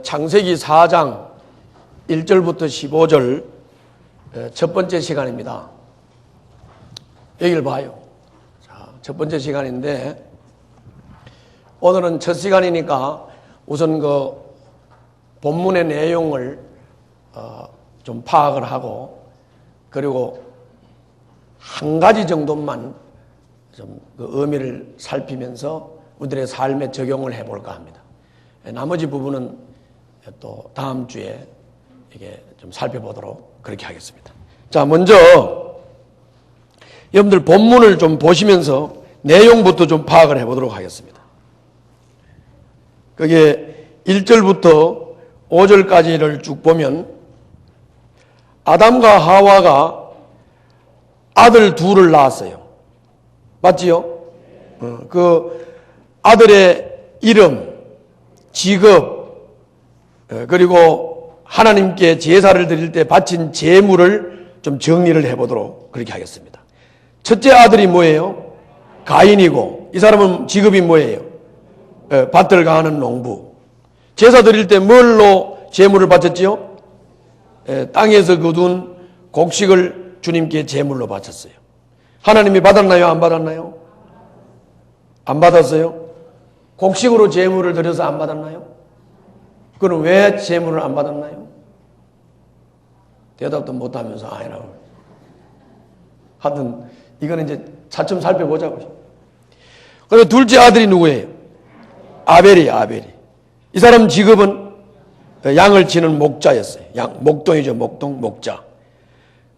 창세기 4장 1절부터 15절 첫 번째 시간입니다. 여기를 봐요. 자, 첫 번째 시간인데 오늘은 첫 시간이니까 우선 그 본문의 내용을 좀 파악을 하고 그리고 한 가지 정도만 좀 그 의미를 살피면서 우리들의 삶에 적용을 해볼까 합니다. 나머지 부분은 또 다음 주에 이게 좀 살펴보도록 그렇게 하겠습니다. 자, 먼저 여러분들 본문을 좀 보시면서 내용부터 좀 파악을 해보도록 하겠습니다. 그게 1절부터 5절까지를 쭉 보면 아담과 하와가 아들 둘을 낳았어요. 맞지요? 그 아들의 이름, 직업, 그리고 하나님께 제사를 드릴 때 바친 제물을 좀 정리를 해보도록 그렇게 하겠습니다. 첫째 아들이 뭐예요? 가인이고, 이 사람은 직업이 뭐예요? 밭을 가하는 농부. 제사 드릴 때 뭘로 제물을 바쳤지요? 땅에서 거둔 곡식을 주님께 제물로 바쳤어요. 하나님이 받았나요? 안 받았나요? 안 받았어요? 곡식으로 제물을 드려서 안 받았나요? 그럼 왜 제물을 안 받았나요? 대답도 못하면서 아니라고. 하여튼 이거는 이제 차츰 살펴보자고요. 그리고 둘째 아들이 누구예요? 아벨이. 이 사람 직업은 양을 치는 목자였어요. 목동이죠. 목자.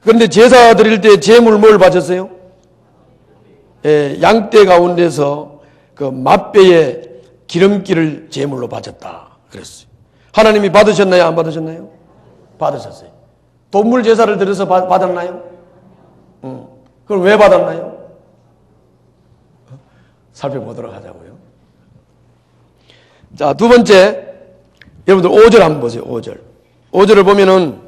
그런데 제사 드릴 때 제물 뭘 바쳤어요? 양떼 가운데서 그 맛배의 기름기를 제물로 바쳤다 그랬어요. 하나님이 받으셨나요? 안 받으셨나요? 받으셨어요. 동물 제사를 드려서 받았나요? 그럼 왜 받았나요? 살펴보도록 하자고요. 자, 두 번째, 여러분들 5절 한번 보세요. 5절을 보면은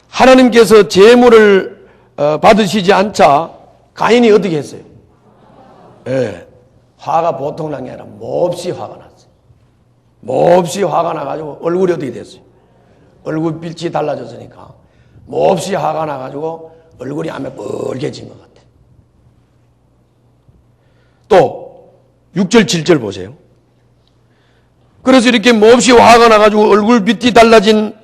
하나님께서 제물을 받으시지 않자 가인이 어떻게 했어요? 화가 보통 난 게 아니라 몹시 화가 났어요. 몹시 화가 나가지고 얼굴이 어떻게 됐어요? 얼굴 빛이 달라졌으니까 몹시 화가 나가지고 얼굴이 아마 빨개진 것 같아요. 또 6절 7절 보세요. 그래서 이렇게 몹시 화가 나가지고 얼굴 빛이 달라진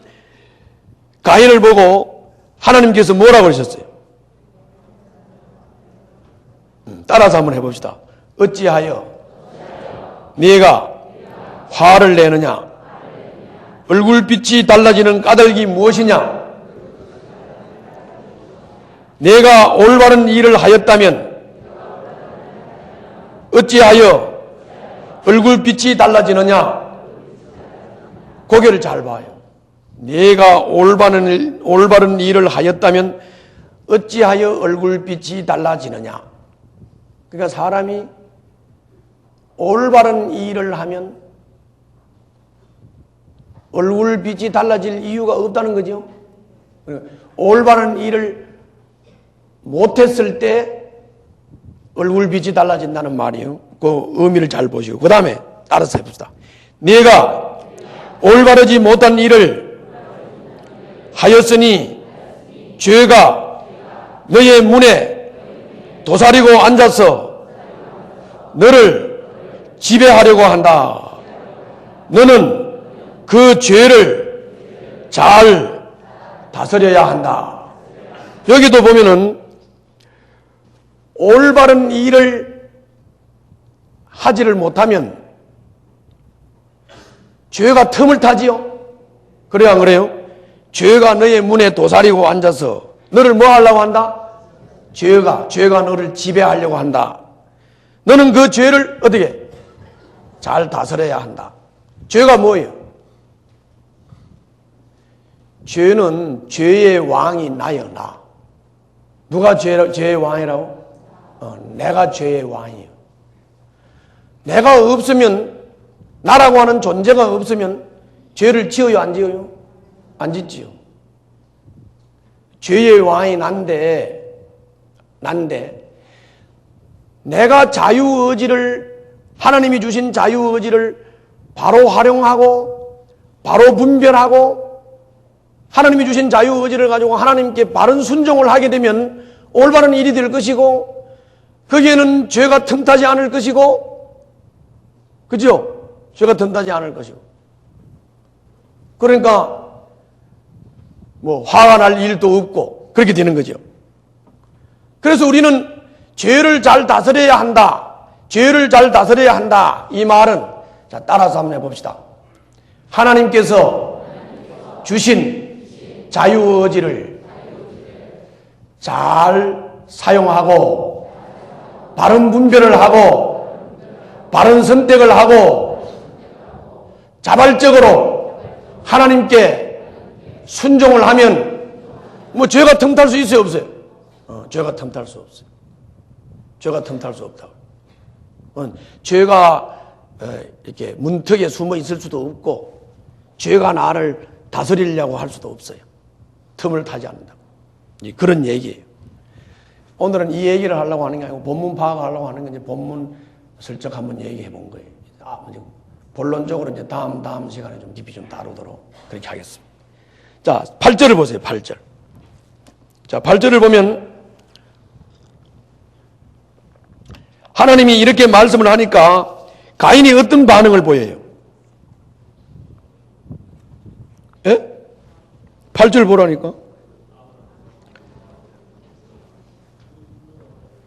가인을 보고 하나님께서 뭐라고 그러셨어요? 따라서 한번 해봅시다. 어찌하여 네가 화를 내느냐? 얼굴빛이 달라지는 까닭이 무엇이냐? 내가 올바른 일을 하였다면 어찌하여 얼굴빛이 달라지느냐? 고개를 잘 봐요. 내가 올바른 일을 하였다면 어찌하여 얼굴빛이 달라지느냐? 그러니까 사람이 올바른 일을 하면 얼굴빛이 달라질 이유가 없다는 거죠. 올바른 일을 못했을 때 얼굴빛이 달라진다는 말이에요. 그 의미를 잘 보시고 그 다음에 따라서 해봅시다. 네가 올바르지 못한 일을 하였으니 죄가 너의 문에 도사리고 앉아서 너를 지배하려고 한다. 너는 그 죄를 잘 다스려야 한다. 여기도 보면은 올바른 일을 하지를 못하면 죄가 틈을 타지요. 그래요, 안 그래요? 죄가 너의 문에 도사리고 앉아서 너를 뭐 하려고 한다? 죄가 너를 지배하려고 한다. 너는 그 죄를 어떻게? 잘 다스려야 한다. 죄가 뭐예요? 죄는 죄의 왕이 나요, 나. 누가 죄의 왕이라고? 내가 죄의 왕이에요. 내가 없으면, 나라고 하는 존재가 없으면 죄를 지어요, 안 지어요? 안 짓지요. 죄의 왕이 난데 내가 자유의지를, 하나님이 주신 자유의지를 바로 활용하고 바로 분별하고 하나님이 주신 자유의지를 가지고 하나님께 바른 순종을 하게 되면 올바른 일이 될 것이고 거기에는 죄가 틈타지 않을 것이고, 그죠? 죄가 틈타지 않을 것이고. 그러니까 뭐 화가 날 일도 없고 그렇게 되는 거죠. 그래서 우리는 죄를 잘 다스려야 한다. 죄를 잘 다스려야 한다. 이 말은, 자, 따라서 한번 해봅시다. 하나님께서 주신 자유의지를 잘 사용하고 바른 분별을 하고 바른 선택을 하고 자발적으로 하나님께 순종을 하면 뭐 죄가 틈탈 수 있어요, 없어요? 죄가 틈탈 수 없어요. 죄가 틈탈 수 없다고. 죄가 이렇게 문턱에 숨어 있을 수도 없고 죄가 나를 다스리려고 할 수도 없어요. 틈을 타지 않는다고. 그런 얘기예요. 오늘은 이 얘기를 하려고 하는 게 아니고 본문 파악하려고 하는 게 이제 본문 슬쩍 한번 얘기해 본 거예요. 본론적으로 이제 다음 시간에 좀 깊이 좀 다루도록 그렇게 하겠습니다. 자, 8절을 보세요. 8절. 자, 8절을 보면 하나님이 이렇게 말씀을 하니까 가인이 어떤 반응을 보여요? 예? 8절 보라니까.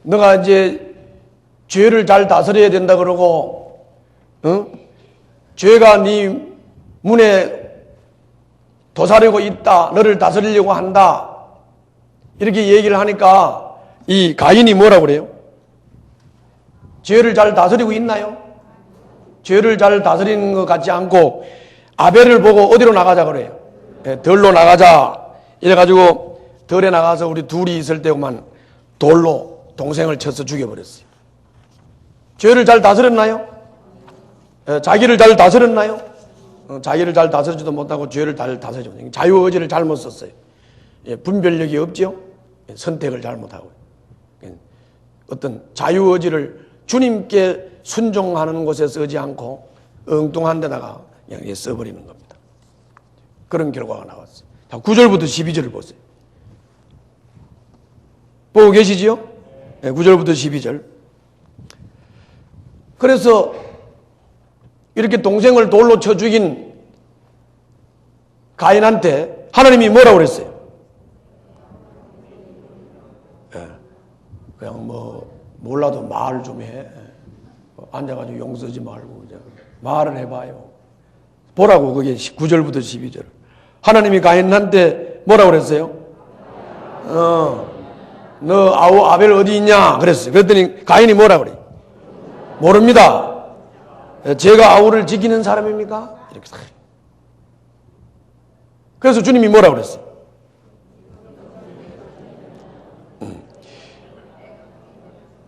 너가 이제 죄를 잘 다스려야 된다 그러고, 죄가 네 문에 도사리고 있다. 너를 다스리려고 한다. 이렇게 얘기를 하니까 이 가인이 뭐라고 그래요? 죄를 잘 다스리고 있나요? 죄를 잘 다스리는 것 같지 않고 아벨을 보고 어디로 나가자 그래요? 덜로 나가자. 이래가지고 덜에 나가서 우리 둘이 있을 때만 돌로 동생을 쳐서 죽여버렸어요. 죄를 잘 다스렸나요? 자기를 잘 다스렸나요? 자기를 잘 다스리지도 못하고 죄를 잘 다스리죠. 자유의지를 잘못 썼어요. 분별력이 없죠. 선택을 잘못하고 어떤 자유의지를 주님께 순종하는 곳에 쓰지 않고 엉뚱한 데다가 그냥 써버리는 겁니다. 그런 결과가 나왔어요. 자, 9절부터 12절을 보세요. 보고 계시지요? 9절부터 12절. 그래서 이렇게 동생을 돌로 쳐 죽인 가인한테 하나님이 뭐라고 그랬어요? 그냥 뭐 몰라도 말 좀 해. 앉아가지고 용서지 말고 말을 해봐요. 보라고. 그게 9절부터 12절. 하나님이 가인한테 뭐라고 그랬어요? 너 아벨 어디 있냐? 그랬어요. 그랬더니 가인이 뭐라고 그래? 모릅니다. 제가 아우를 지키는 사람입니까? 이렇게. 그래서 주님이 뭐라고 그랬어요?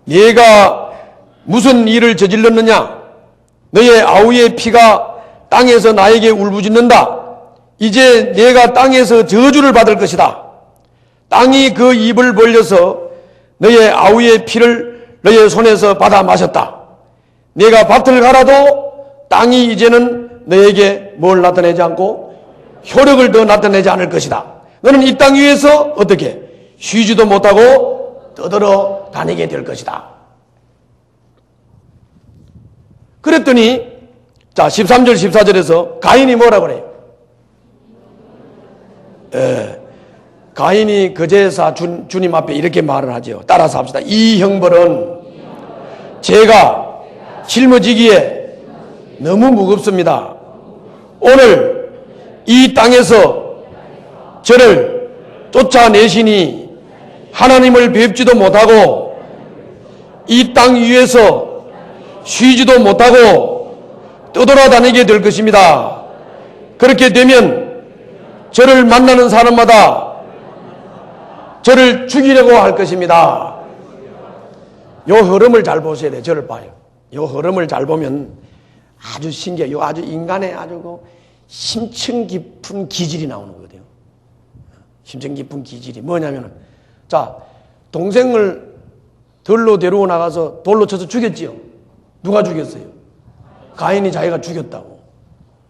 얘가 무슨 일을 저질렀느냐? 너의 아우의 피가 땅에서 나에게 울부짖는다. 이제 내가 땅에서 저주를 받을 것이다. 땅이 그 입을 벌려서 너의 아우의 피를 너의 손에서 받아 마셨다. 내가 밭을 갈아도 땅이 이제는 너에게 뭘 나타내지 않고 효력을 더 나타내지 않을 것이다. 너는 이 땅 위에서 어떻게 쉬지도 못하고 떠들어 다니게 될 것이다. 그랬더니 자 13절 14절에서 가인이 뭐라 그래요? 가인이 그제사 주님 앞에 이렇게 말을 하죠. 따라서 합시다. 이 형벌은 제가 짊어지기에 너무 무겁습니다. 오늘 이 땅에서 저를 쫓아내시니 하나님을 뵙지도 못하고 이 땅 위에서 쉬지도 못하고 떠돌아다니게 될 것입니다. 그렇게 되면 저를 만나는 사람마다 저를 죽이려고 할 것입니다. 요 흐름을 잘 보셔야 돼요. 저를 봐요. 요 흐름을 잘 보면 아주 신기해요. 아주 인간의 아주 그 심층 깊은 기질이 나오는 거거든요. 심층 깊은 기질이 뭐냐면은, 자, 동생을 들로 데리고 나가서 돌로 쳐서 죽였지요. 누가 죽였어요? 가인이 자기가 죽였다고.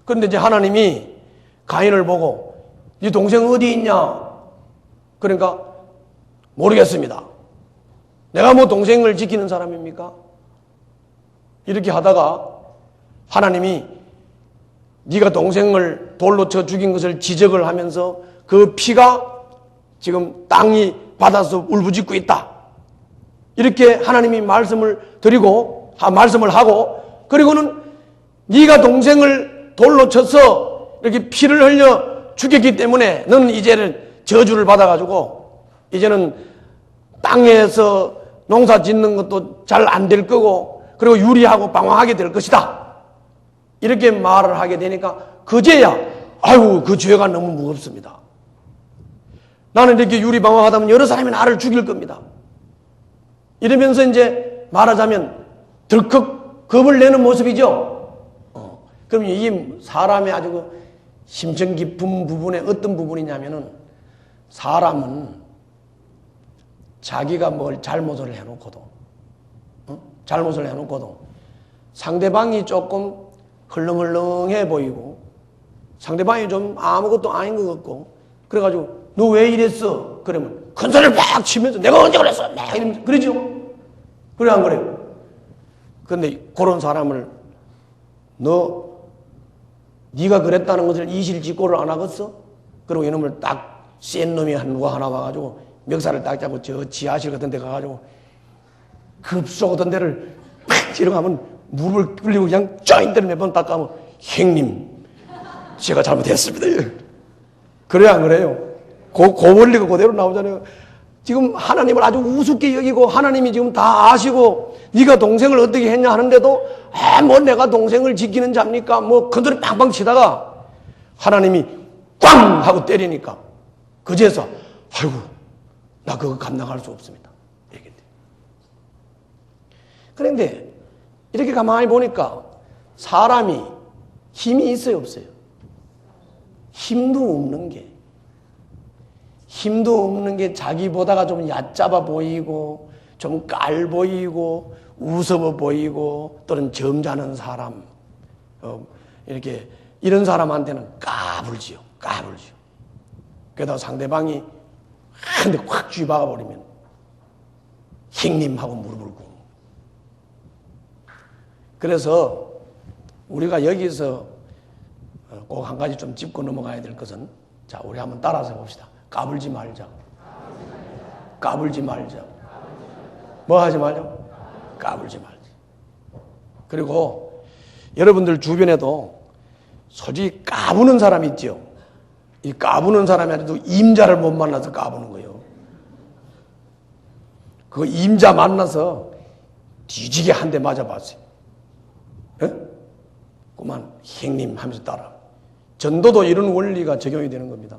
그런데 이제 하나님이 가인을 보고 네 동생 어디 있냐? 그러니까 모르겠습니다. 내가 뭐 동생을 지키는 사람입니까? 이렇게 하다가 하나님이 네가 동생을 돌로 쳐 죽인 것을 지적을 하면서 그 피가 지금 땅이 바다에서 울부짖고 있다. 이렇게 하나님이 말씀을 하고 그리고는 네가 동생을 돌로 쳐서 이렇게 피를 흘려 죽였기 때문에 너는 이제는 저주를 받아가지고 이제는 땅에서 농사 짓는 것도 잘 안 될 거고 그리고 유리하고 방황하게 될 것이다. 이렇게 말을 하게 되니까 그제야 아유 그 죄가 너무 무겁습니다. 나는 이렇게 유리방황하다면 여러 사람이 나를 죽일 겁니다. 이러면서 이제 말하자면 덜컥 겁을 내는 모습이죠. 그럼 이게 사람의 아주 그 심정 깊은 부분에 어떤 부분이냐면은 사람은 자기가 뭘 잘못을 해놓고도 상대방이 조금 흘렁흘렁해 보이고 상대방이 좀 아무것도 아닌 것 같고 그래가지고 너 왜 이랬어? 그러면 큰 소리를 막 치면서 내가 언제 그랬어? 막 이러면서 그러죠? 그래 안 그래요? 그런데 그런 사람을 네가 그랬다는 것을 이실직고를 안 하겠어? 그리고 이놈을 딱 센 놈이 누가 하나 와가지고 멱살을 딱 잡고 저 지하실 같은 데 가가지고 급소 같은 데를 팍 찌르가면 무릎을 꿇리고 그냥 쪼인대를 몇 번 닦아면 형님 제가 잘못했습니다. 그래야 안 그래요? 그 원리가 그대로 나오잖아요. 지금 하나님을 아주 우습게 여기고 하나님이 지금 다 아시고 네가 동생을 어떻게 했냐 하는데도 뭐 내가 동생을 지키는 자입니까? 뭐 그들이 빵빵 치다가 하나님이 꽝 하고 때리니까 그제서 아이고 나 그거 감당할 수 없습니다. 얘기했대. 그런데 이렇게 가만히 보니까 사람이 힘이 있어요 없어요? 힘도 없는 게 자기보다가 좀 얕잡아 보이고 좀 깔 보이고 우스워 보이고 또는 점잖은 사람 이렇게 이런 사람한테는 까불지요. 게다가 상대방이 한 대 확 쥐박아 버리면 형님하고 무릎을 꿇고. 그래서 우리가 여기서 꼭 한 가지 좀 짚고 넘어가야 될 것은 자 우리 한번 따라서 봅시다. 까불지 말자. 뭐 하지 말자? 까불지 말자. 그리고 여러분들 주변에도 솔직히 까부는 사람이 있죠. 이 까부는 사람한테도 임자를 못 만나서 까부는 거예요. 그 임자 만나서 뒤지게 한 대 맞아봤어요. 그만 형님 하면서 따라. 전도도 이런 원리가 적용이 되는 겁니다.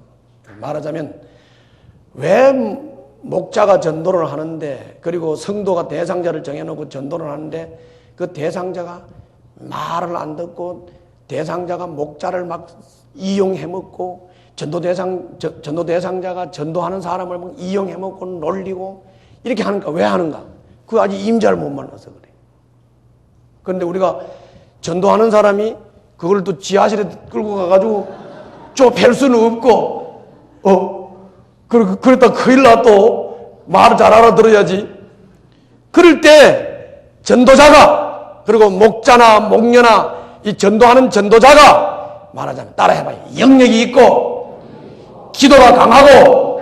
말하자면 왜 목자가 전도를 하는데 그리고 성도가 대상자를 정해놓고 전도를 하는데 그 대상자가 말을 안 듣고 대상자가 목자를 막 이용해먹고 전도 대상자가 전도하는 사람을 막 이용해먹고 놀리고 이렇게 하는가? 왜 하는가? 그 아직 임자를 못 만나서 그래. 그런데 우리가 전도하는 사람이 그걸 또 지하실에 끌고 가가지고 좁힐 수는 없고, 그랬다 큰일 나 또. 말을 잘 알아들어야지. 그럴 때 전도자가, 그리고 목자나 목녀나 이 전도하는 전도자가 말하자면 따라해봐요. 영역이 있고, 기도가 강하고,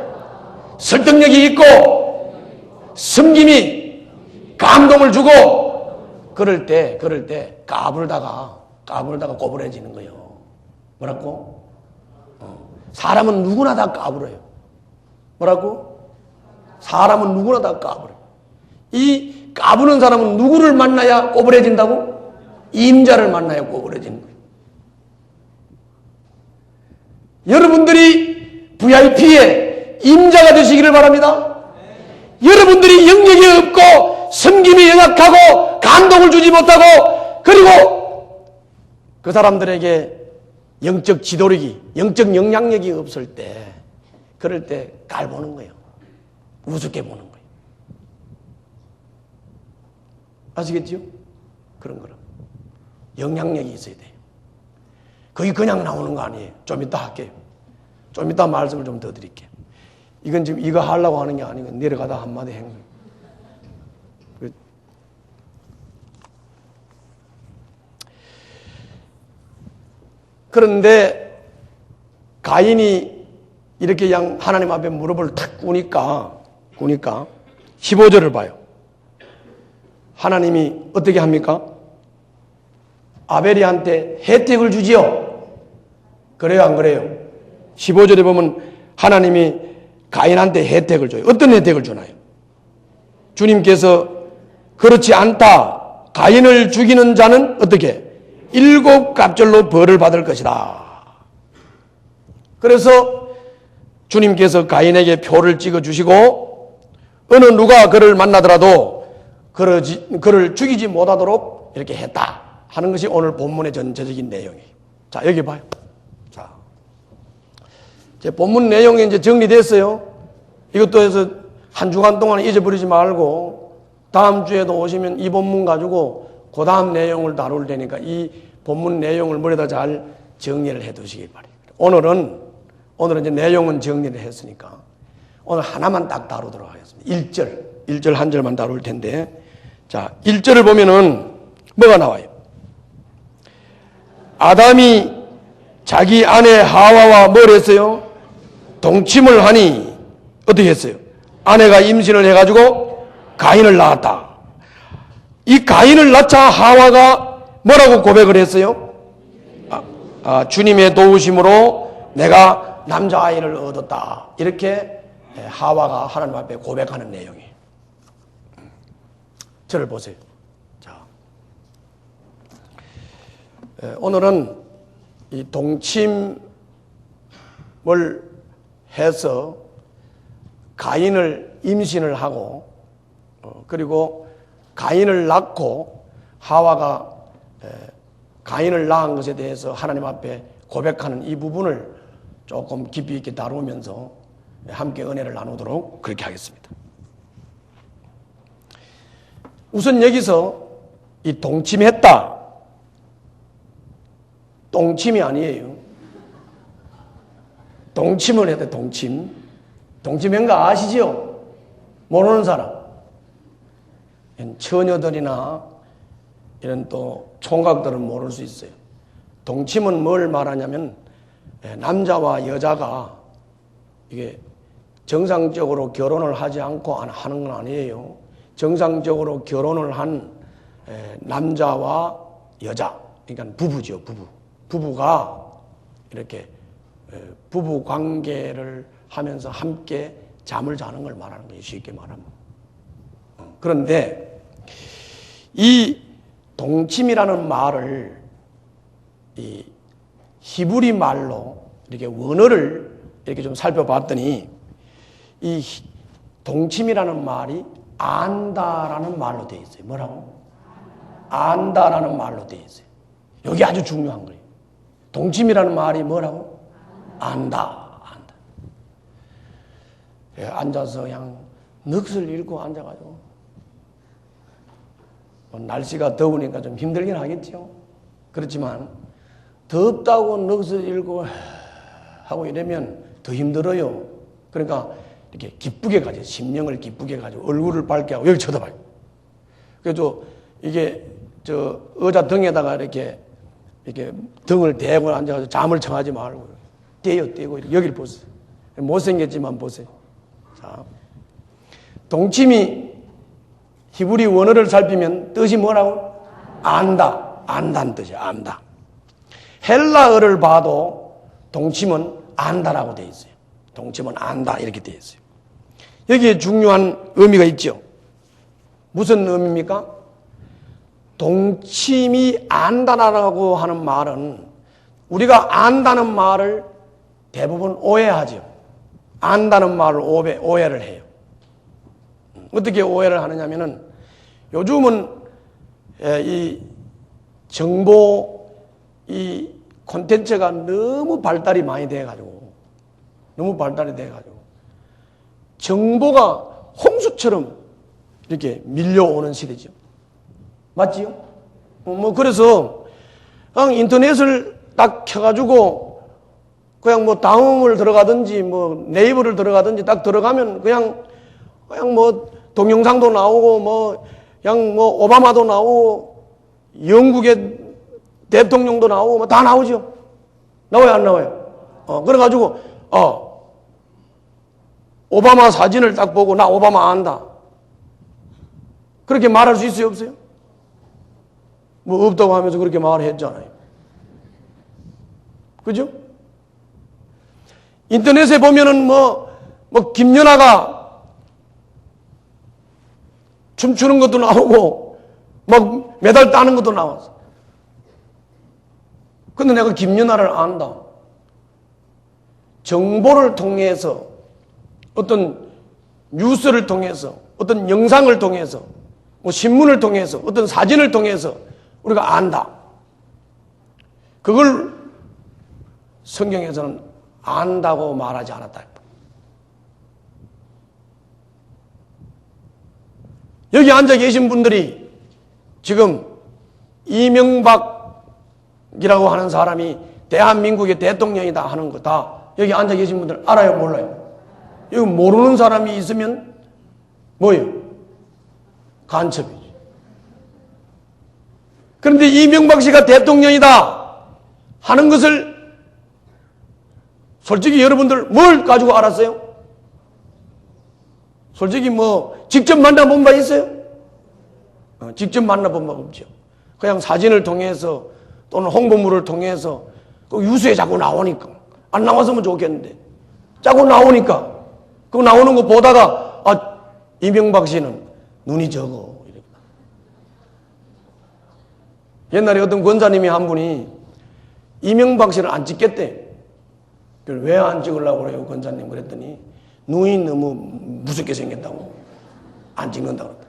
설득력이 있고, 섬김이 감동을 주고, 그럴 때 까불다가 꼬부라지는 거예요. 뭐라고? 사람은 누구나 다 까불어요. 뭐라고? 사람은 누구나 다 까불어요. 이 까부는 사람은 누구를 만나야 꼬부라진다고? 임자를 만나야 꼬부라지는 거예요. 여러분들이 VIP의 임자가 되시기를 바랍니다. 여러분들이 영역이 없고 섬김이 연약하고 감동을 주지 못하고 그리고 그 사람들에게 영적 지도력이, 영적 영향력이 없을 때 그럴 때 깔보는 거예요. 우습게 보는 거예요. 아시겠죠? 그런 거라. 영향력이 있어야 돼요. 그게 그냥 나오는 거 아니에요. 좀 이따 할게요. 좀 이따 말씀을 좀 더 드릴게요. 이건 지금 이거 하려고 하는 게 아니고 내려가다 한마디 한 거예요. 그런데 가인이 이렇게 하나님 앞에 무릎을 탁 꾸니까 15절을 봐요. 하나님이 어떻게 합니까? 아벨이한테 혜택을 주지요. 그래요, 안 그래요? 15절에 보면 하나님이 가인한테 혜택을 줘요. 어떤 혜택을 주나요? 주님께서 그렇지 않다. 가인을 죽이는 자는 어떻게? 7갑절로 벌을 받을 것이다. 그래서 주님께서 가인에게 표를 찍어주시고 어느 누가 그를 만나더라도 그를 죽이지 못하도록 이렇게 했다 하는 것이 오늘 본문의 전체적인 내용이에요. 자, 여기 봐요. 자, 제 본문 내용이 이제 정리됐어요. 이것도 해서 한 주간 동안 잊어버리지 말고 다음 주에도 오시면 이 본문 가지고 그 다음 내용을 다룰 테니까 이 본문 내용을 머리에다 잘 정리를 해 두시기 바랍니다. 오늘은 이제 내용은 정리를 했으니까 오늘 하나만 딱 다루도록 하겠습니다. 1절 한 절만 다룰 텐데, 자, 1절을 보면은 뭐가 나와요? 아담이 자기 아내 하와와 뭘 했어요? 동침을 하니 어떻게 했어요? 아내가 임신을 해가지고 가인을 낳았다. 이 가인을 낳자 하와가 뭐라고 고백을 했어요? 주님의 도우심으로 내가 남자아이를 얻었다. 이렇게 하와가 하나님 앞에 고백하는 내용이에요. 저를 보세요. 자, 오늘은 이 동침을 해서 가인을 임신을 하고 그리고 가인을 낳고 하와가 가인을 낳은 것에 대해서 하나님 앞에 고백하는 이 부분을 조금 깊이 있게 다루면서 함께 은혜를 나누도록 그렇게 하겠습니다. 우선 여기서 이 동침했다. 동침이 아니에요. 동침을 해야 돼, 동침. 동침한 거 아시죠? 모르는 사람. 처녀들이나 이런 또 총각들은 모를 수 있어요. 동침은 뭘 말하냐면 남자와 여자가 이게 정상적으로 결혼을 하지 않고 하는 건 아니에요. 정상적으로 결혼을 한 남자와 여자, 그러니까 부부죠, 부부가 이렇게 부부 관계를 하면서 함께 잠을 자는 걸 말하는 거예요. 쉽게 말하면. 그런데 이 동침이라는 말을 이 히브리 말로 이렇게 원어를 이렇게 좀 살펴봤더니 이 동침이라는 말이 안다라는 말로 되어 있어요. 뭐라고? 안다라는 말로 되어 있어요. 여기 아주 중요한 거예요. 동침이라는 말이 뭐라고? 안다. 앉아서 그냥 넋을 잃고 앉아가지고 날씨가 더우니까 좀 힘들긴 하겠죠. 그렇지만 덥다고 넋을 잃고 하고 이러면 더 힘들어요. 그러니까 이렇게 기쁘게 가지고 심령을 기쁘게 가지고 얼굴을 밝게 하고 여기 쳐다봐요. 그래서 이게 저 의자 등에다가 이렇게 등을 대고 앉아서 잠을 청하지 말고 떼고 여기를 보세요. 못생겼지만 보세요. 자, 동침이 히브리 원어를 살피면 뜻이 뭐라고? 안다. 안다는 뜻이야. 안다. 헬라어를 봐도 동침은 안다라고 되어 있어요. 동침은 안다 이렇게 되어 있어요. 여기에 중요한 의미가 있죠. 무슨 의미입니까? 동침이 안다라고 하는 말은 우리가 안다는 말을 대부분 오해하죠. 안다는 말을 오해를 해요. 어떻게 오해를 하느냐면은 요즘은 이 정보 이 콘텐츠가 너무 발달이 많이 돼가지고 정보가 홍수처럼 이렇게 밀려오는 시대죠. 맞지요? 그래서 인터넷을 딱 켜가지고 그냥 뭐 다음을 들어가든지 뭐 네이버를 들어가든지 딱 들어가면 그냥 뭐 동영상도 나오고 뭐 그냥 뭐 오바마도 나오고 영국의 대통령도 나오고 뭐 다 나오죠. 나와요, 안 나와요? 그래가지고 오바마 사진을 딱 보고 나 오바마 안다. 그렇게 말할 수 있어요, 없어요? 뭐 없다고 하면서 그렇게 말을 했잖아요. 그죠? 인터넷에 보면은 뭐 김연아가 춤추는 것도 나오고 막 메달 따는 것도 나왔어. 근데 내가 김연아를 안다. 정보를 통해서 어떤 뉴스를 통해서 어떤 영상을 통해서 뭐 신문을 통해서 어떤 사진을 통해서 우리가 안다. 그걸 성경에서는 안다고 말하지 않았다. 여기 앉아 계신 분들이 지금 이명박이라고 하는 사람이 대한민국의 대통령이다 하는 거 다 여기 앉아 계신 분들 알아요, 몰라요? 여기 모르는 사람이 있으면 뭐예요? 간첩이죠. 그런데 이명박 씨가 대통령이다 하는 것을 솔직히 여러분들 뭘 가지고 알았어요? 솔직히 뭐 직접 만나본 바 있어요? 직접 만나본 바 없죠. 그냥 사진을 통해서 또는 홍보물을 통해서 그 뉴스에 자꾸 나오니까 안 나왔으면 좋겠는데 자꾸 나오니까 그 나오는 거 보다가 이명박 씨는 눈이 적어. 옛날에 어떤 권사님이 한 분이 이명박 씨를 안 찍겠대. 왜 안 찍으려고 그래요, 권사님? 그랬더니 눈이 너무 무섭게 생겼다고 안 찍는다고 그랬다.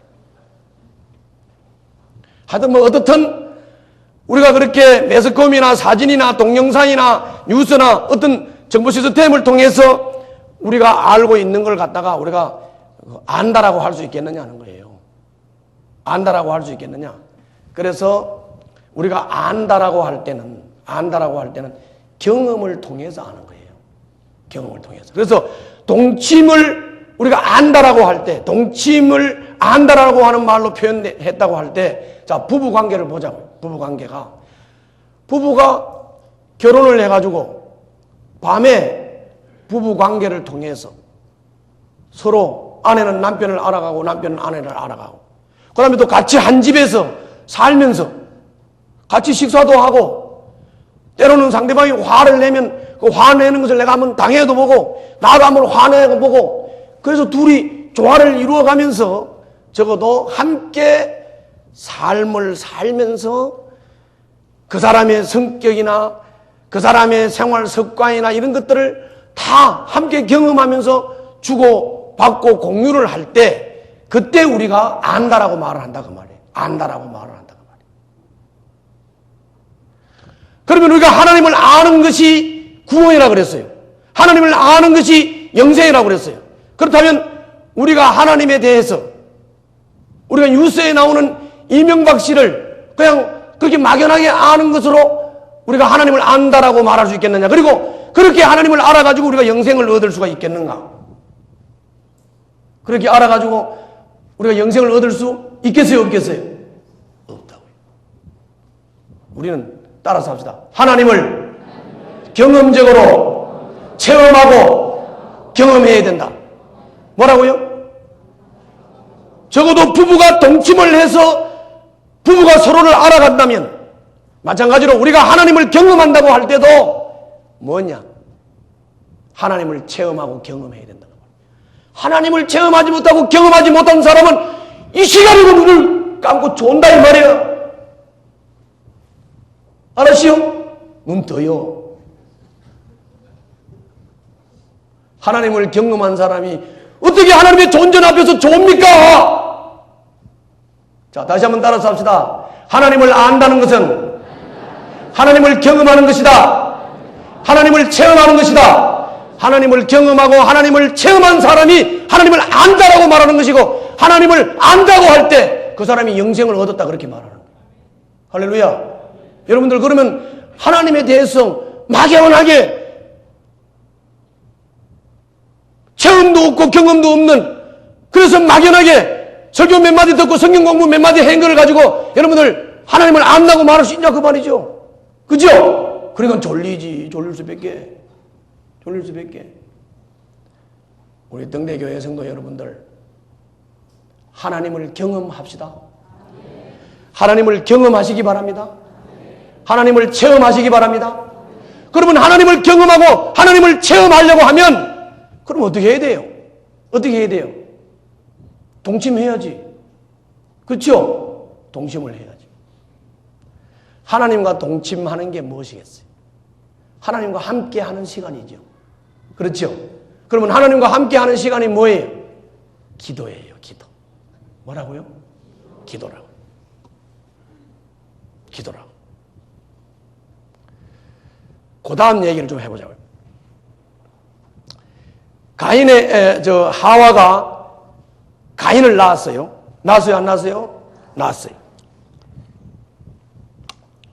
하여튼 뭐 어떻든 우리가 그렇게 매스컴이나 사진이나 동영상이나 뉴스나 어떤 정보 시스템을 통해서 우리가 알고 있는 걸 갖다가 우리가 안다라고 할 수 있겠느냐는 거예요. 안다라고 할 수 있겠느냐. 그래서 우리가 안다라고 할 때는 경험을 통해서 아는 거예요. 경험을 통해서. 그래서 동침을 우리가 안다라고 할 때, 동침을 안다라고 하는 말로 표현했다고 할 때, 자, 부부 관계를 보자고요. 부부가 결혼을 해가지고 밤에 부부 관계를 통해서 서로 아내는 남편을 알아가고 남편은 아내를 알아가고 그 다음에 또 같이 한 집에서 살면서 같이 식사도 하고 때로는 상대방이 화를 내면 그 화내는 것을 내가 한번 당해도 보고 나도 한번 화내고 보고 그래서 둘이 조화를 이루어가면서 적어도 함께 삶을 살면서 그 사람의 성격이나 그 사람의 생활 습관이나 이런 것들을 다 함께 경험하면서 주고받고 공유를 할 때 그때 우리가 안다라고 말을 한다 그 말이에요. 안다라고 말을 한다 그 말이에요. 그러면 우리가 하나님을 아는 것이 구원이라고 그랬어요. 하나님을 아는 것이 영생이라고 그랬어요. 그렇다면 우리가 하나님에 대해서 우리가 뉴스에 나오는 이명박 씨를 그냥 그렇게 막연하게 아는 것으로 우리가 하나님을 안다라고 말할 수 있겠느냐. 그리고 그렇게 하나님을 알아가지고 우리가 영생을 얻을 수가 있겠는가. 그렇게 알아가지고 우리가 영생을 얻을 수 있겠어요, 없겠어요? 없다고요. 우리는 따라서 합시다. 하나님을 경험적으로 체험하고 경험해야 된다. 뭐라고요? 적어도 부부가 동침을 해서 부부가 서로를 알아간다면 마찬가지로 우리가 하나님을 경험한다고 할 때도 뭐냐? 하나님을 체험하고 경험해야 된다. 하나님을 체험하지 못하고 경험하지 못한 사람은 이 시간에도 눈을 감고 존다 이 말이에요. 알았시요? 눈 떠요. 하나님을 경험한 사람이 어떻게 하나님의 존재 앞에서 좋습니까? 자, 다시 한번 따라서 합시다. 하나님을 안다는 것은 하나님을 경험하는 것이다. 하나님을 체험하는 것이다. 하나님을 경험하고 하나님을 체험한 사람이 하나님을 안다라고 말하는 것이고 하나님을 안다고 할 때 그 사람이 영생을 얻었다 그렇게 말하는 거예요. 할렐루야. 여러분들 그러면 하나님에 대해서 막연하게 체험도 없고 경험도 없는, 그래서 막연하게 설교 몇 마디 듣고 성경 공부 몇 마디 한 거를 가지고 여러분들 하나님을 안다고 말할 수 있냐 그 말이죠. 그죠? 그러니까 졸리지. 졸릴 수밖에. 우리 등대교회 성도 여러분들, 하나님을 경험합시다. 하나님을 경험하시기 바랍니다. 하나님을 체험하시기 바랍니다. 그러면 하나님을 경험하고 하나님을 체험하려고 하면 그럼 어떻게 해야 돼요? 어떻게 해야 돼요? 동침해야지. 그렇죠? 동침을 해야지. 하나님과 동침하는 게 무엇이겠어요? 하나님과 함께 하는 시간이죠. 그렇죠? 그러면 하나님과 함께 하는 시간이 뭐예요? 기도예요. 기도. 뭐라고요? 기도라고. 기도라고. 그 다음 얘기를 좀 해보자고요. 하와가 가인을 낳았어요. 낳았어요? 안 낳았어요? 낳았어요.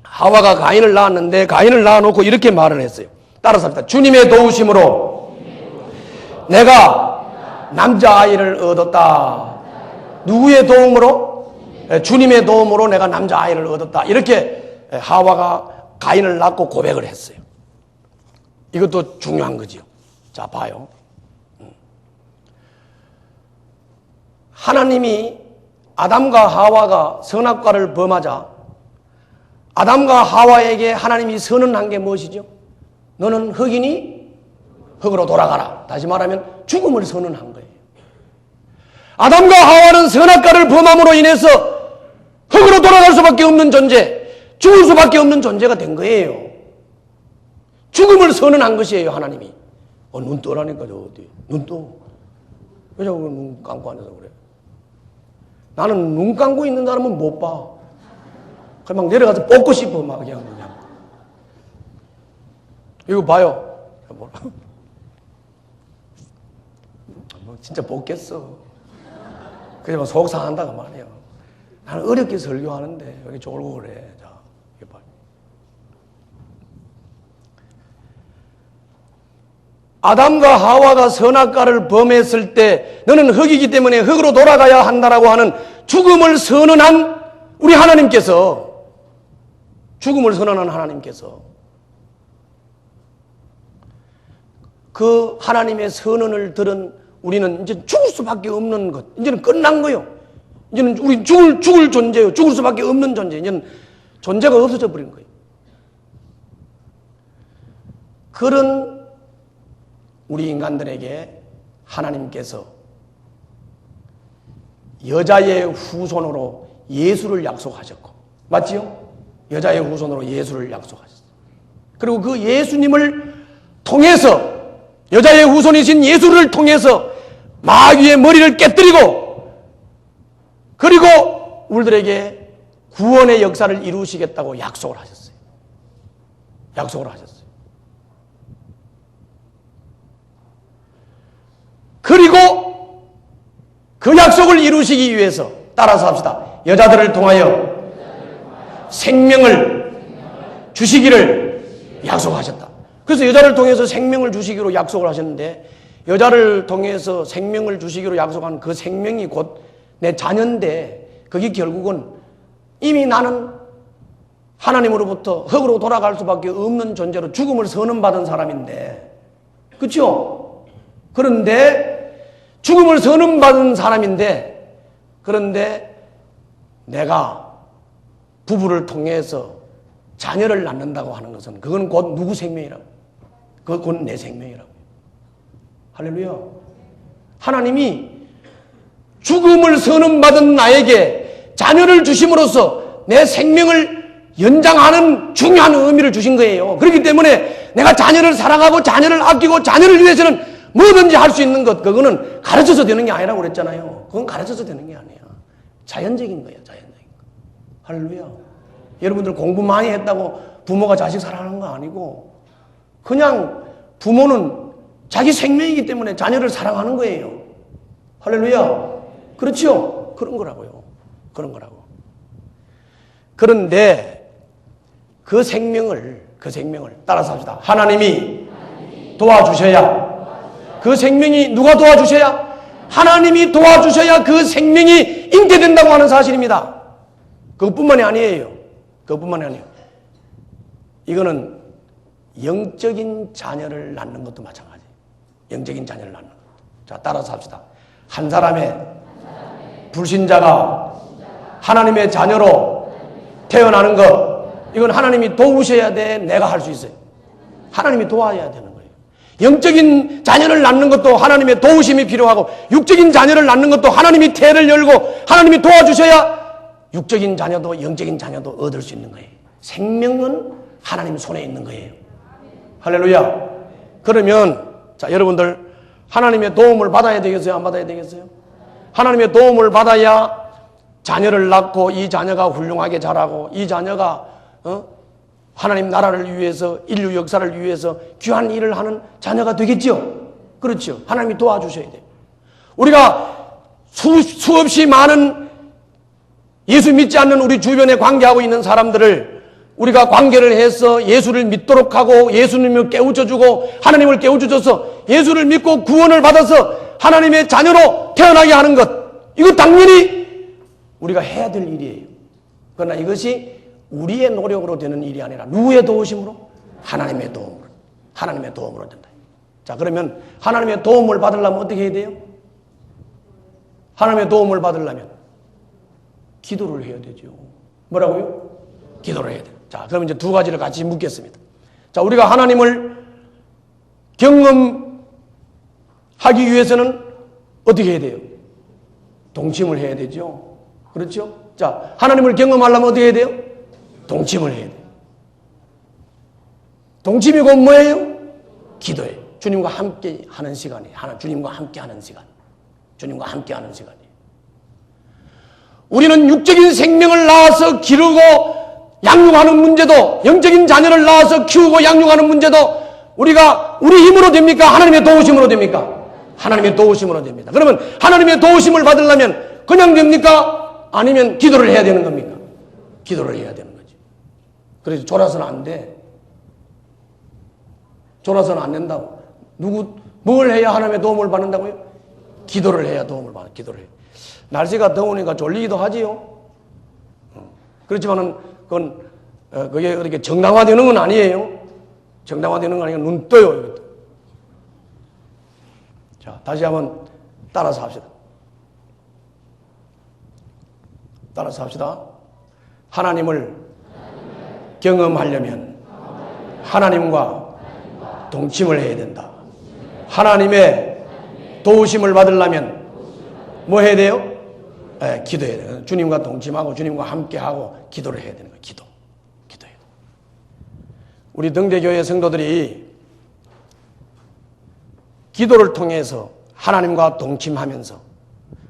하와가 가인을 낳았는데 가인을 낳아놓고 이렇게 말을 했어요. 따라서 합니다. 주님의 도우심으로 내가 남자아이를 얻었다. 누구의 도움으로? 주님의 도움으로 내가 남자아이를 얻었다. 이렇게 하와가 가인을 낳고 고백을 했어요. 이것도 중요한 거지요. 자, 봐요. 하나님이 아담과 하와가 선악과를 범하자 아담과 하와에게 하나님이 선언한 게 무엇이죠? 너는 흙이니 흙으로 돌아가라. 다시 말하면 죽음을 선언한 거예요. 아담과 하와는 선악과를 범함으로 인해서 흙으로 돌아갈 수밖에 없는 존재, 죽을 수밖에 없는 존재가 된 거예요. 죽음을 선언한 것이에요. 하나님이. 눈 떠라니까 저 어디 눈 떠. 왜 자꾸 눈 감고 앉아서 그래? 나는 눈 감고 있는 사람은 못 봐. 그냥 막 내려가서 뽑고 싶어. 막 그냥. 이거 봐요. 진짜 뽑겠어. 그래서 막 속 상한다고 말이에요. 나는 어렵게 설교하는데 왜 이렇게 졸고 그래. 자, 이거 봐요. 아담과 하와가 선악과를 범했을 때 너는 흙이기 때문에 흙으로 돌아가야 한다라고 하는 죽음을 선언한 우리 하나님께서, 죽음을 선언한 하나님께서 그 하나님의 선언을 들은 우리는 이제 죽을 수밖에 없는 것, 이제는 끝난 거예요. 이제는 우리 죽을 존재예요. 죽을 수밖에 없는 존재. 이제는 존재가 없어져 버린 거예요. 그런 우리 인간들에게 하나님께서 여자의 후손으로 예수를 약속하셨고, 맞지요? 여자의 후손으로 예수를 약속하셨어요. 그리고 그 예수님을 통해서, 여자의 후손이신 예수를 통해서 마귀의 머리를 깨뜨리고, 그리고 우리들에게 구원의 역사를 이루시겠다고 약속을 하셨어요. 약속을 하셨어요. 그리고 그 약속을 이루시기 위해서 따라서 합시다. 여자들을 통하여 생명을 주시기를 약속하셨다. 그래서 여자를 통해서 생명을 주시기로 약속을 하셨는데, 여자를 통해서 생명을 주시기로 약속한 그 생명이 곧 내 자녀인데, 그게 결국은 이미 나는 하나님으로부터 흙으로 돌아갈 수밖에 없는 존재로 죽음을 선언받은 사람인데, 그렇죠? 그런데 죽음을 선언받은 사람인데, 그런데 내가 부부를 통해서 자녀를 낳는다고 하는 것은 그건 곧 누구 생명이라고? 그건 곧 내 생명이라고. 할렐루야. 하나님이 죽음을 선언받은 나에게 자녀를 주심으로써 내 생명을 연장하는 중요한 의미를 주신 거예요. 그렇기 때문에 내가 자녀를 사랑하고 자녀를 아끼고 자녀를 위해서는 뭐든지 할 수 있는 것, 그거는 가르쳐서 되는 게 아니라고 그랬잖아요. 그건 가르쳐서 되는 게 아니야. 자연적인 거예요. 자연적인 거. 할렐루야. 여러분들 공부 많이 했다고 부모가 자식 사랑하는 거 아니고, 그냥 부모는 자기 생명이기 때문에 자녀를 사랑하는 거예요. 할렐루야. 그렇죠? 그런 거라고요. 그런 거라고. 그런데 그 생명을 따라서 합시다. 하나님이 도와주셔야, 그 생명이 누가 도와주셔야? 하나님이 도와주셔야 그 생명이 잉태된다고 하는 사실입니다. 그것뿐만이 아니에요. 그것뿐만이 아니에요. 이거는 영적인 자녀를 낳는 것도 마찬가지예요. 영적인 자녀를 낳는 것. 자, 따라서 합시다. 한 사람의 불신자가 하나님의 자녀로 태어나는 것, 이건 하나님이 도우셔야 돼. 내가 할 수 있어요. 하나님이 도와야 되는 거예요. 영적인 자녀를 낳는 것도 하나님의 도우심이 필요하고, 육적인 자녀를 낳는 것도 하나님이 태를 열고 하나님이 도와주셔야 육적인 자녀도 영적인 자녀도 얻을 수 있는 거예요. 생명은 하나님 손에 있는 거예요. 할렐루야. 그러면 자, 여러분들 하나님의 도움을 받아야 되겠어요? 안 받아야 되겠어요? 하나님의 도움을 받아야 자녀를 낳고 이 자녀가 훌륭하게 자라고 이 자녀가 하나님 나라를 위해서, 인류 역사를 위해서 귀한 일을 하는 자녀가 되겠죠. 그렇죠. 하나님이 도와주셔야 돼요. 우리가 수없이 많은 예수 믿지 않는 우리 주변에 관계하고 있는 사람들을 우리가 관계를 해서 예수를 믿도록 하고 예수님을 깨우쳐주고 하나님을 깨우쳐줘서 예수를 믿고 구원을 받아서 하나님의 자녀로 태어나게 하는 것, 이거 당연히 우리가 해야 될 일이에요. 그러나 이것이 우리의 노력으로 되는 일이 아니라 누구의 도우심으로? 하나님의 도움으로. 하나님의 도움으로 된다. 자, 그러면 하나님의 도움을 받으려면 어떻게 해야 돼요? 하나님의 도움을 받으려면 기도를 해야 되죠. 뭐라고요? 기도를 해야 돼요. 자, 그럼 이제 두 가지를 같이 묻겠습니다. 자, 우리가 하나님을 경험하기 위해서는 어떻게 해야 돼요? 동침을 해야 되죠. 그렇죠? 자, 하나님을 경험하려면 어떻게 해야 돼요? 동침을 해야 돼요. 동침이 곧 뭐예요? 기도예요. 주님과 함께 하는 시간이에요. 주님과 함께 하는 시간. 주님과 함께 하는 시간이에요. 우리는 육적인 생명을 낳아서 기르고 양육하는 문제도, 영적인 자녀를 낳아서 키우고 양육하는 문제도 우리가 우리 힘으로 됩니까? 하나님의 도우심으로 됩니까? 하나님의 도우심으로 됩니다. 그러면 하나님의 도우심을 받으려면 그냥 됩니까? 아니면 기도를 해야 되는 겁니까? 기도를 해야 되는 거죠. 그래서 졸아서는 안 돼. 졸아서는 안 된다고. 뭘 해야 하나님의 도움을 받는다고요? 기도를 해야 도움을 받아. 기도를 해요. 날씨가 더우니까 졸리기도 하지요. 그렇지만은 그게 그렇게 정당화되는 건 아니에요. 정당화되는 건 아니고 눈 떠요. 이것도. 자, 다시 한번 따라서 합시다. 따라서 합시다. 하나님을 경험하려면 하나님과 동침을 해야 된다. 하나님의 도우심을 받으려면 뭐 해야 돼요? 기도해야 돼요. 주님과 동침하고 주님과 함께하고 기도를 해야 되는 거예요. 기도해요. 우리 등대교회 성도들이 기도를 통해서 하나님과 동침하면서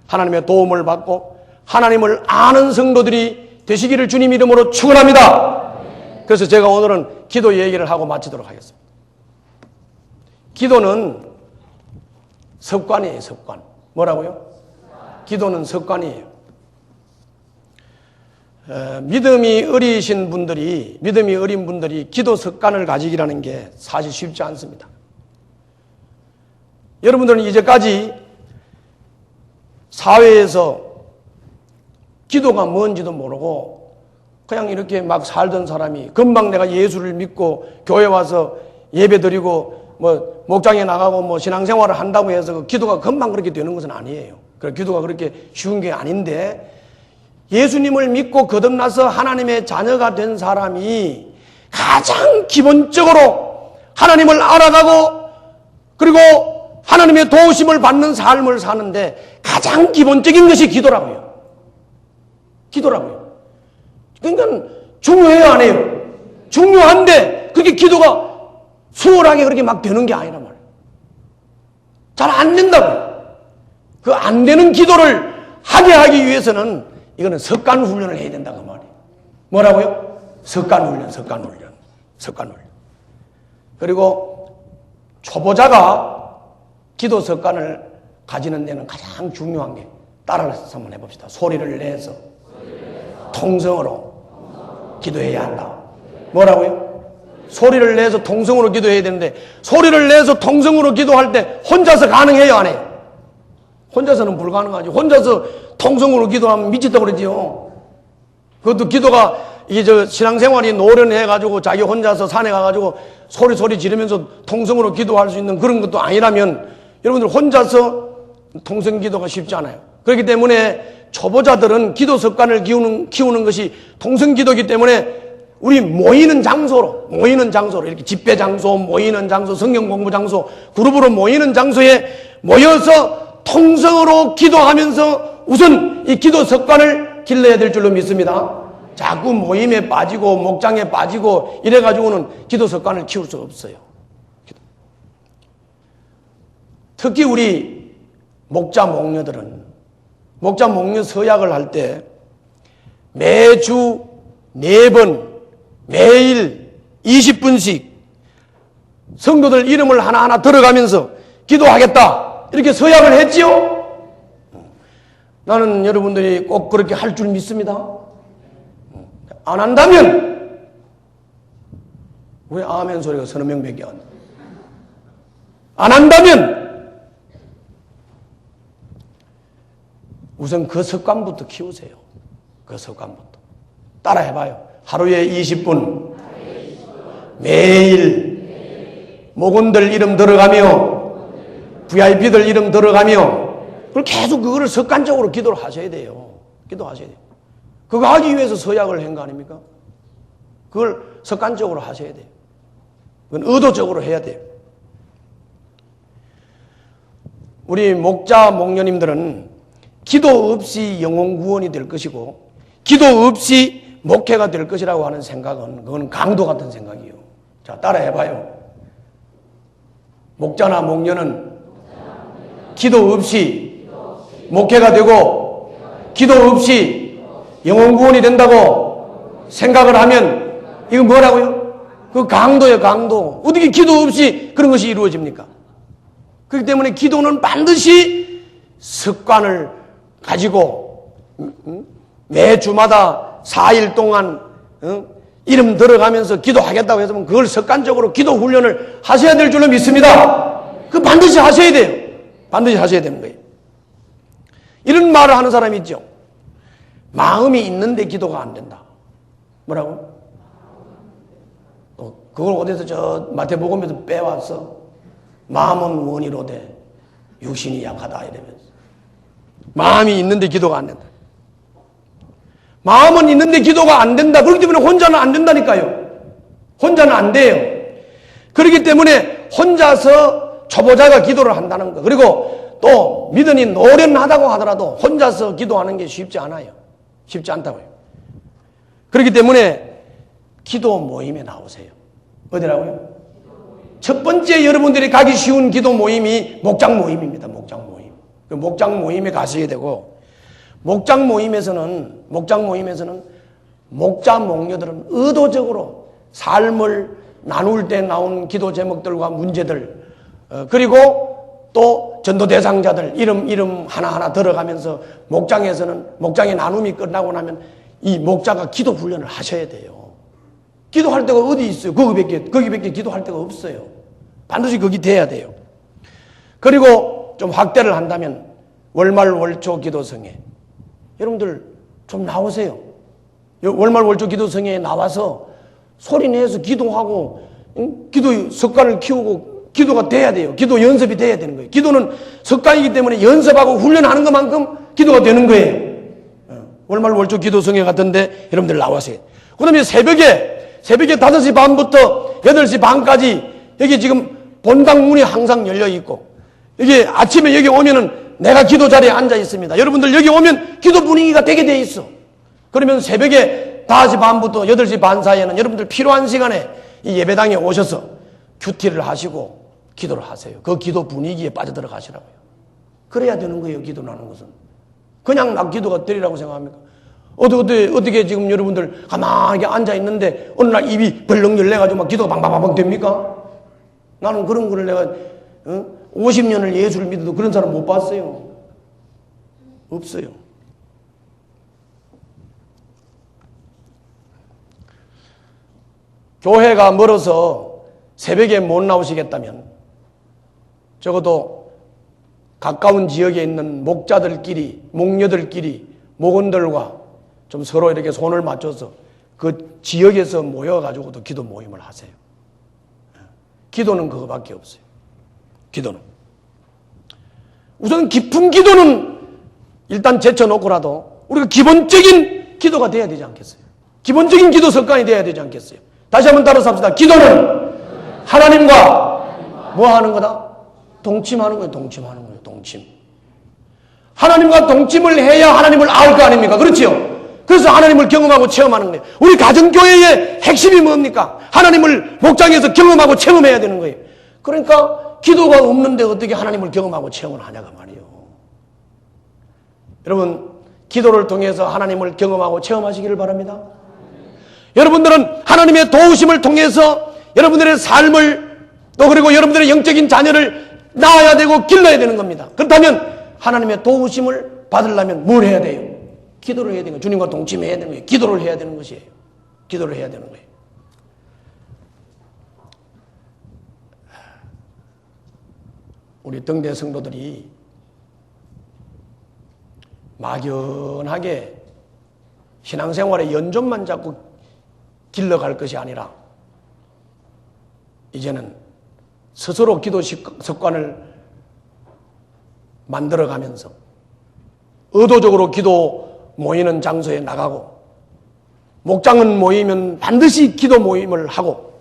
하나님의 도움을 받고 하나님을 아는 성도들이 되시기를 주님 이름으로 축원합니다. 그래서 제가 오늘은 기도 얘기를 하고 마치도록 하겠습니다. 기도는 습관이에요. 습관. 뭐라고요? 기도는 습관이에요. 믿음이 어린 분들이 기도 습관을 가지기라는 게 사실 쉽지 않습니다. 여러분들은 이제까지 사회에서 기도가 뭔지도 모르고 그냥 이렇게 막 살던 사람이 금방 내가 예수를 믿고 교회 와서 예배 드리고 뭐 목장에 나가고 뭐 신앙생활을 한다고 해서 그 기도가 금방 그렇게 되는 것은 아니에요. 그 기도가 그렇게 쉬운 게 아닌데 예수님을 믿고 거듭나서 하나님의 자녀가 된 사람이 가장 기본적으로 하나님을 알아가고 그리고 하나님의 도우심을 받는 삶을 사는데 가장 기본적인 것이 기도라고요. 기도라고요. 그러니까 중요해요, 안 해요? 중요한데 그게 기도가 수월하게 그렇게 막 되는 게 아니란 말이에요. 잘 안 된다고요. 그 안 되는 기도를 하게 하기 위해서는 이거는 습관 훈련을 해야 된다 그 말이에요. 뭐라고요? 습관 훈련. 그리고 초보자가 기도 습관을 가지는 데는 가장 중요한 게 따라서 한번 해봅시다. 소리를 내서 통성으로 기도해야 한다. 뭐라고요? 소리를 내서 통성으로 기도해야 되는데 소리를 내서 통성으로 기도할 때 혼자서 가능해요, 안 해요? 혼자서는 불가능하죠. 혼자서 통성으로 기도하면 미쳤다고 그러지요. 그것도 기도가 이게 신앙생활이 노련해가지고 자기 혼자서 산에 가가지고 소리 지르면서 통성으로 기도할 수 있는 그런 것도 아니라면 여러분들 혼자서 통성 기도가 쉽지 않아요. 그렇기 때문에 초보자들은 기도 습관을 키우는 것이 통성 기도이기 때문에 우리 모이는 장소로 이렇게 집회 장소, 모이는 장소, 성경 공부 장소, 그룹으로 모이는 장소에 모여서 통성으로 기도하면서 우선 이 기도 습관을 길러야 될 줄로 믿습니다. 자꾸 모임에 빠지고 목장에 빠지고 이래가지고는 기도 습관을 키울 수 없어요. 특히 우리 목자 목녀들은 목자 목녀 서약을 할 때 매주 4번 매일 20분씩 성도들 이름을 하나하나 들어가면서 기도하겠다 이렇게 서약을 했지요. 나는 여러분들이 꼭 그렇게 할 줄 믿습니다. 안 한다면 왜 아멘 소리가 서너 명밖에 안 한다면 우선 그 습관부터 키우세요. 그 습관부터 따라해봐요. 하루에 20분 매일 목원들 이름 들어가며 VIP들 이름 들어가며 그걸 계속 그거를 습관적으로 기도를 하셔야 돼요. 기도하셔야 돼요. 그거 하기 위해서 서약을 한 거 아닙니까? 그걸 습관적으로 하셔야 돼요. 그건 의도적으로 해야 돼요. 우리 목자 목녀님들은 기도 없이 영혼 구원이 될 것이고 기도 없이 목회가 될 것이라고 하는 생각은 그건 강도 같은 생각이에요. 자, 따라해봐요. 목자나 목녀는 기도 없이 목회가 되고 기도 없이 영혼 구원이 된다고 생각을 하면 이거 뭐라고요? 그 강도예요, 강도. 어떻게 기도 없이 그런 것이 이루어집니까? 그렇기 때문에 기도는 반드시 습관을 가지고 매주마다 4일 동안 이름 들어가면서 기도하겠다고 해서 그걸 습관적으로 기도 훈련을 하셔야 될 줄로 믿습니다. 그 반드시 하셔야 돼요. 반드시 하셔야 되는 거예요. 이런 말을 하는 사람이 있죠. 마음이 있는데 기도가 안 된다. 뭐라고? 그걸 어디서 저 마태복음에서 빼왔어. 마음은 원이로되 육신이 약하다 이러면서. 마음이 있는데 기도가 안 된다. 마음은 있는데 기도가 안 된다. 그렇기 때문에 혼자는 안 된다니까요. 혼자는 안 돼요. 그렇기 때문에 혼자서 초보자가 기도를 한다는 거. 그리고 또 믿으니 노련하다고 하더라도 혼자서 기도하는 게 쉽지 않아요. 쉽지 않다고요. 그렇기 때문에 기도 모임에 나오세요. 어디라고요? 첫 번째 여러분들이 가기 쉬운 기도 모임이 목장 모임입니다. 목장 모임. 그 목장 모임에 가셔야 되고 목장 모임에서는 목자 목녀들은 의도적으로 삶을 나눌 때 나온 기도 제목들과 문제들 그리고 또 전도 대상자들 이름 하나하나 들어가면서 목장의 나눔이 끝나고 나면 이 목자가 기도 훈련을 하셔야 돼요. 기도할 데가 어디 있어요? 거기밖에 기도할 데가 없어요. 반드시 거기 돼야 돼요. 그리고 좀 확대를 한다면 월말 월초 기도성회 여러분들 좀 나오세요. 월말 월초 기도성회에 나와서 소리내서 기도하고 기도 습관을 키우고 기도가 돼야 돼요. 기도 연습이 돼야 되는 거예요. 기도는 습관이기 때문에 연습하고 훈련하는 것만큼 기도가 되는 거예요. 월말 월초 기도성회 같은데 여러분들 나와세요. 그 다음에 새벽에 5시 반부터 8시 반까지 여기 지금 본당 문이 항상 열려 있고 여기 아침에 여기 오면은 내가 기도 자리에 앉아 있습니다. 여러분들 여기 오면 기도 분위기가 되게 돼 있어. 그러면 새벽에 5시 반부터 8시 반 사이에는 여러분들 필요한 시간에 이 예배당에 오셔서 큐티를 하시고 기도를 하세요. 그 기도 분위기에 빠져들어 가시라고요. 그래야 되는 거예요. 기도를 하는 것은. 그냥 막 기도가 되리라고 생각합니까? 어떻게 지금 여러분들 가만하게 앉아 있는데 어느 날 입이 벌렁 열려가지고 막 기도가 방방방방 됩니까? 나는 그런 거를 내가 50년을 예수를 믿어도 그런 사람 못 봤어요. 없어요. 교회가 멀어서 새벽에 못 나오시겠다면 적어도 가까운 지역에 있는 목자들끼리, 목녀들끼리, 목원들과 좀 서로 이렇게 손을 맞춰서 그 지역에서 모여가지고도 기도 모임을 하세요. 기도는 그거밖에 없어요. 기도는. 우선 깊은 기도는 일단 제쳐놓고라도 우리가 기본적인 기도가 돼야 되지 않겠어요? 기본적인 기도 습관이 돼야 되지 않겠어요? 다시 한번 따라서 합시다. 기도는 하나님과 뭐 하는 거다? 동침하는 거예요. 동침하는 거예요. 동침. 하나님과 동침을 해야 하나님을 알 거 아닙니까? 그렇지요? 그래서 하나님을 경험하고 체험하는 거예요. 우리 가정교회의 핵심이 뭡니까? 하나님을 목장에서 경험하고 체험해야 되는 거예요. 그러니까 기도가 없는데 어떻게 하나님을 경험하고 체험을 하냐가 말이에요. 여러분, 기도를 통해서 하나님을 경험하고 체험하시기를 바랍니다. 여러분들은 하나님의 도우심을 통해서 여러분들의 삶을 또 그리고 여러분들의 영적인 자녀를 낳아야 되고 길러야 되는 겁니다. 그렇다면 하나님의 도우심을 받으려면 뭘 해야 돼요? 기도를 해야 되는 거예요. 주님과 동침해야 되는 거예요. 기도를 해야 되는 것이에요. 기도를 해야 되는 거예요. 우리 등대 성도들이 막연하게 신앙생활의 연존만 자꾸 길러갈 것이 아니라 이제는 스스로 기도 습관을 만들어가면서 의도적으로 기도 모이는 장소에 나가고 목장은 모이면 반드시 기도 모임을 하고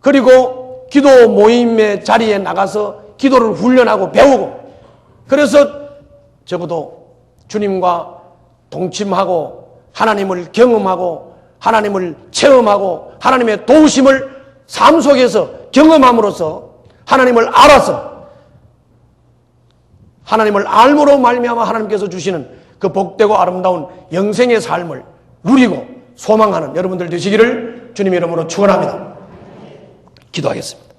그리고 기도 모임의 자리에 나가서 기도를 훈련하고 배우고 그래서 적어도 주님과 동침하고 하나님을 경험하고 하나님을 체험하고 하나님의 도우심을 삶 속에서 경험함으로써 하나님을 알아서 하나님을 알므로 말미암아 하나님께서 주시는 그 복되고 아름다운 영생의 삶을 누리고 소망하는 여러분들 되시기를 주님의 이름으로 축원합니다. 기도하겠습니다.